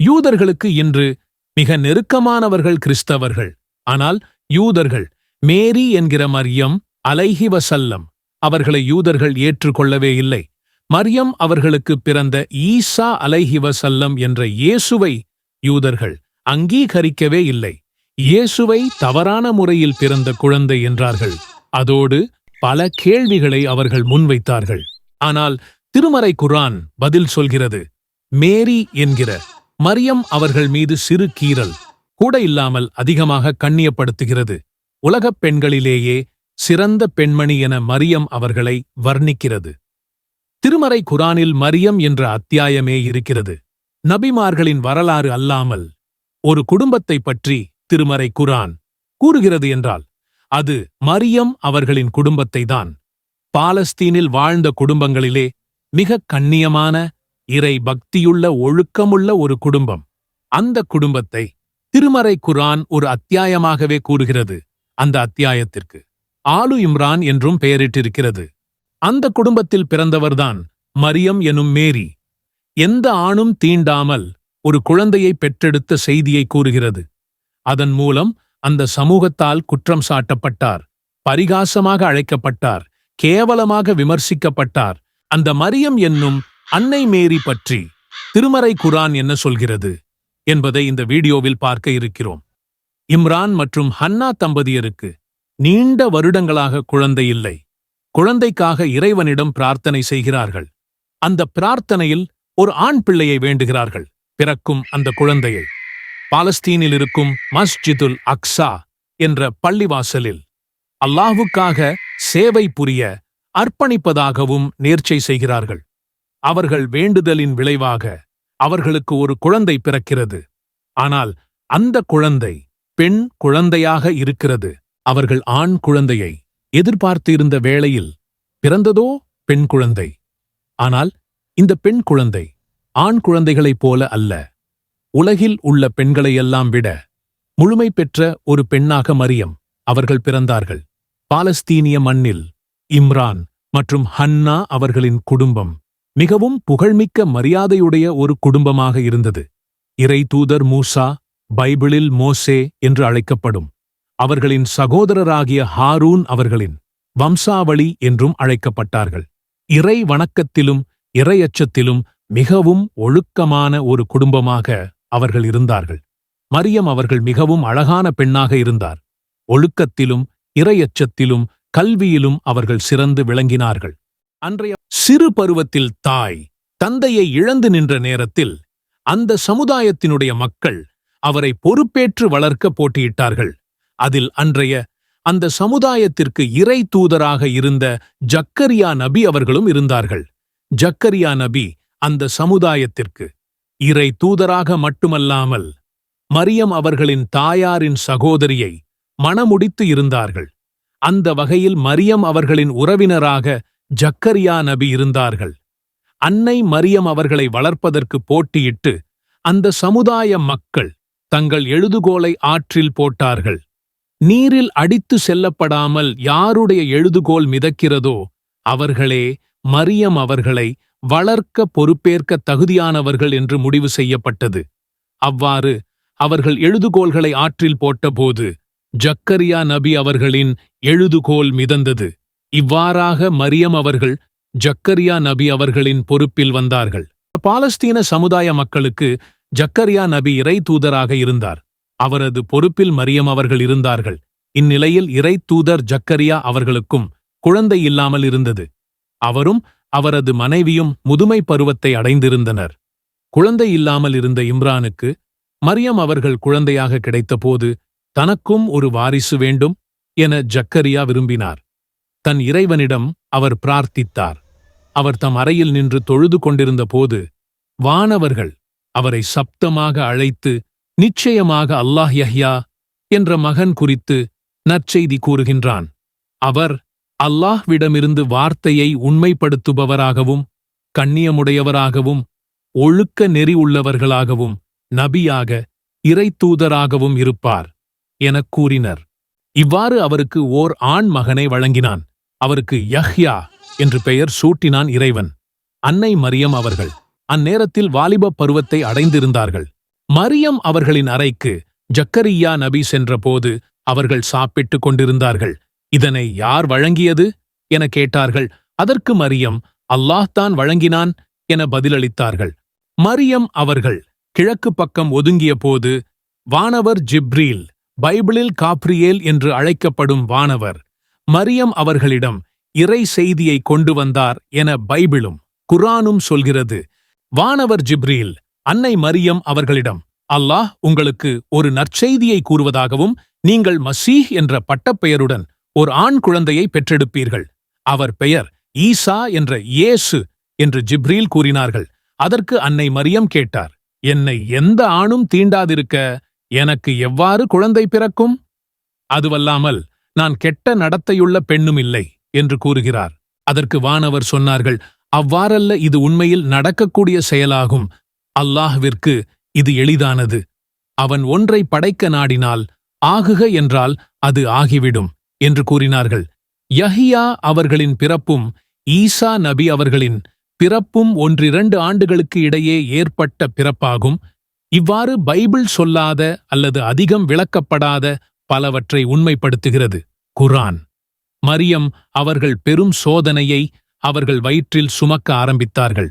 யூதர்களுக்கு இன்று மிக நெருக்கமானவர்கள் கிறிஸ்தவர்கள். ஆனால் யூதர்கள் மேரி என்கிற மரியம் அலைஹி வஸல்லம் அவர்களை யூதர்கள் ஏற்றுக்கொள்ளவே இல்லை. மரியம் அவர்களுக்கு பிறந்த ஈசா அலைஹி வஸல்லம் என்ற இயேசுவை யூதர்கள் அங்கீகரிக்கவே இல்லை. இயேசுவை தவறான முறையில் பிறந்த குழந்தை என்றார்கள். அதோடு பல கேள்விகளை அவர்கள் முன்வைத்தார்கள். ஆனால் திருமறை குர்ஆன் பதில் சொல்கிறது. மேரி என்கிற மரியம் அவர்கள் மீது சிறு கீறல் கூட இல்லாமல் அதிகமாக கண்ணியப்படுத்துகிறது. உலகப் பெண்களிலேயே சிறந்த பெண்மணி என மரியம் அவர்களை வர்ணிக்கிறது. திருமறை குர்ஆனில் மரியம் என்ற அத்தியாயமே இருக்கிறது. நபிமார்களின் வரலாறு அல்லாமல் ஒரு குடும்பத்தை பற்றி திருமறை குர்ஆன் கூறுகிறது என்றால் அது மரியம் அவர்களின் குடும்பத்தை தான். பாலஸ்தீனில் வாழ்ந்த குடும்பங்களிலே மிக கண்ணியமான இறை பக்தியுள்ள ஒழுக்கமுள்ள ஒரு குடும்பம். அந்த குடும்பத்தை திருமறை குர்ஆன் ஒரு அத்தியாயமாகவே கூறுகிறது. அந்த அத்தியாயத்திற்கு ஆலு இம்ரான் என்றும் பெயரிட்டிருக்கிறது. அந்த குடும்பத்தில் பிறந்தவர்தான் மரியம் எனும் மேரி. எந்த ஆணும் தீண்டாமல் ஒரு குழந்தையை பெற்றெடுத்த செய்தியை கூறுகிறது. அதன் மூலம் அந்த சமூகத்தால் குற்றம் சாட்டப்பட்டார், பரிகாசமாக அழைக்கப்பட்டார், கேவலமாக விமர்சிக்கப்பட்டார். அந்த மரியம் என்னும் அன்னை மேரி பற்றி திருமறை குர்ஆன் என்ன சொல்கிறது என்பதை இந்த வீடியோவில் பார்க்க இருக்கிறோம். இம்ரான் மற்றும் ஹன்னா தம்பதியருக்கு நீண்ட வருடங்களாக குழந்தை இல்லை. குழந்தைக்காக இறைவனிடம் பிரார்த்தனை செய்கிறார்கள். அந்த பிரார்த்தனையில் ஒரு ஆண் பிள்ளையை வேண்டுகிறார்கள். பிறக்கும் அந்த குழந்தையை பாலஸ்தீனில் இருக்கும் மஸ்ஜிதுல் அக்ஸா என்ற பள்ளிவாசலில் அல்லாஹ்வுக்காக சேவை புரிய அர்ப்பணிப்பதாகவும் நேர்ச்சை செய்கிறார்கள். அவர்கள் வேண்டுதலின் விளைவாக அவர்களுக்கு ஒரு குழந்தை பிறக்கிறது. ஆனால் அந்த குழந்தை பெண் குழந்தையாக இருக்கிறது. அவர்கள் ஆண் குழந்தையை எதிர்பார்த்து இருந்த வேளையில் பிறந்ததோ பெண் குழந்தை. ஆனால் இந்த பெண் குழந்தை ஆண் குழந்தைகளைப் போல அல்ல. உலகில் உள்ள பெண்களையெல்லாம் விட முழுமை பெற்ற ஒரு பெண்ணாக மரியம் அவர்கள் பிறந்தார்கள். பாலஸ்தீனிய மண்ணில் இம்ரான் மற்றும் ஹன்னா அவர்களின் குடும்பம் மிகவும் புகழ்மிக்க மரியாதையுடைய ஒரு குடும்பமாக இருந்தது. இறை தூதர் மூசா பைபிளில் மோசே என்று அழைக்கப்படும். அவர்களின் சகோதரராகிய ஹாரூன் அவர்களின் வம்சாவளி என்றும் அழைக்கப்பட்டார்கள். இறை வணக்கத்திலும் இறையச்சத்திலும் மிகவும் ஒழுக்கமான ஒரு குடும்பமாக அவர்கள் இருந்தார்கள். மரியம் அவர்கள் மிகவும் அழகான பெண்ணாக இருந்தார். ஒழுக்கத்திலும் இறையச்சத்திலும் கல்வியிலும் அவர்கள் சிறந்து விளங்கினார்கள். அன்றைய சிறு பருவத்தில் தாய் தந்தையை இழந்து நின்ற நேரத்தில் அந்த சமுதாயத்தினுடைய மக்கள் அவரை பொறுப்பேற்று வளர்க்க போட்டியிட்டார்கள். அதில் அன்றைய அந்த சமுதாயத்திற்கு இறை தூதராக இருந்த ஜக்கரியா நபி அவர்களும் இருந்தார்கள். ஜக்கரியா நபி அந்த சமுதாயத்திற்கு இறை தூதராக மட்டுமல்லாமல் மரியம் அவர்களின் தாயாரின் சகோதரியை மணமுடித்து இருந்தார்கள். அந்த வகையில் மரியம் அவர்களின் உறவினராக ஜக்கரியா நபி இருந்தார்கள். அன்னை மரியம் அவர்களை வளர்ப்பதற்கு போட்டியிட்டு அந்த சமுதாய மக்கள் தங்கள் எழுதுகோலை ஆற்றில் போட்டார்கள். நீரில் அடித்து செல்லப்படாமல் யாருடைய எழுதுகோல் மிதக்கிறதோ அவர்களே மரியம் அவர்களை வளர்க்க பொறுப்பேற்க தகுதியானவர்கள் என்று முடிவு செய்யப்பட்டது. அவ்வாறு அவர்கள் எழுதுகோல்களை ஆற்றில் போட்டபோது ஜக்கரியா நபி அவர்களின் எழுதுகோல் மிதந்தது. இவ்வாறாக மரியம் அவர்கள் ஜக்கரியா நபி அவர்களின் பொறுப்பில் வந்தார்கள். பாலஸ்தீன சமுதாய மக்களுக்கு ஜக்கரியா நபி இறை தூதராக இருந்தார். அவரது பொறுப்பில் மரியம் அவர்கள் இருந்தார்கள். இந்நிலையில் இறை தூதர் ஜக்கரியா அவர்களுக்கும் குழந்தை இல்லாமல் இருந்தது. அவரும் அவரது மனைவியும் முதுமை பருவத்தை அடைந்திருந்தனர். குழந்தை இல்லாமல் இருந்த இம்ரானுக்கு மரியம் அவர்கள் குழந்தையாக கிடைத்தபோது தனக்கும் ஒரு வாரிசு வேண்டும் என ஜக்கரியா விரும்பினார். தன் இறைவனிடம் அவர் பிரார்த்தித்தார். அவர் தம் அறையில் நின்று தொழுது கொண்டிருந்த போது வானவர்கள் அவரை சப்தமாக அழைத்து நிச்சயமாக அல்லாஹ் யஹ்யா என்ற மகன் குறித்து நற்செய்தி கூறுகின்றான். அவர் அல்லாஹ்விடமிருந்து வார்த்தையை உண்மைப்படுத்துபவராகவும் கண்ணியமுடையவராகவும் ஒழுக்க நெறி உள்ளவர்களாகவும் நபியாக இறை தூதராகவும் இருப்பார் எனக் கூறினர். இவ்வாறு அவருக்கு ஓர் ஆண் மகனை வழங்கினான். அவருக்கு யஹ்யா என்று பெயர் சூட்டினான் இறைவன். அன்னை மரியம் அவர்கள் அந்நேரத்தில் வாலிப பருவத்தை அடைந்திருந்தார்கள். மரியம் அவர்களின் அறைக்கு ஜக்கரியா நபி சென்றபோது அவர்கள் சாப்பிட்டுக் கொண்டிருந்தார்கள். இதனை யார் வழங்கியது என கேட்டார்கள். அதற்கு மரியம், அல்லாஹ் தான் வழங்கினான் என பதிலளித்தார்கள். மரியம் அவர்கள் கிழக்கு பக்கம் ஒதுங்கிய போது வானவர் ஜிப்ரீல், பைபிளில் காப்ரியேல் என்று அழைக்கப்படும் வானவர், மரியம் அவர்களிடம் இறை செய்தியை கொண்டு வந்தார் என பைபிளும் குர்ஆனும் சொல்கிறது. வானவர் ஜிப்ரீல் அன்னை மரியம் அவர்களிடம், அல்லாஹ் உங்களுக்கு ஒரு நற்செய்தியை கூறுவதாகவும் நீங்கள் மசீஹ் என்ற பட்டப்பெயருடன் ஒரு ஆண் குழந்தையை பெற்றெடுப்பீர்கள், அவர் பெயர் ஈசா என்ற இயேசு என்று ஜிப்ரீல் கூறினார்கள். அதற்கு அன்னை மரியம் கேட்டார், என்னை எந்த ஆணும் தீண்டாதிருக்க எனக்கு எவ்வாறு குழந்தை பிறக்கும்? அதுவல்லாமல் நான் கெட்ட நடத்தையுள்ள பெண்ணும் இல்லை என்று கூறுகிறார். அதற்கு வானவர் சொன்னார்கள், அவ்வாறல்ல, இது உண்மையில் நடக்கக்கூடிய செயலாகும். அல்லாஹ்விற்கு இது எளிதானது. அவன் ஒன்றை படைக்க நாடினால் ஆகுக என்றால் அது ஆகிவிடும் என்று கூறினார்கள். யஹியா அவர்களின் பிறப்பும் ஈசா நபி அவர்களின் பிறப்பும் 1-2 ஆண்டுகளுக்கு இடையே ஏற்பட்ட பிறப்பாகும். இவ்வாறு பைபிள் சொல்லாத அல்லது அதிகம் விளக்கப்படாத பலவற்றை உண்மைப்படுத்துகிறது குர்ஆன். மரியம் அவர்கள் பெரும் சோதனையை அவர்கள் வயிற்றில் சுமக்க ஆரம்பித்தார்கள்.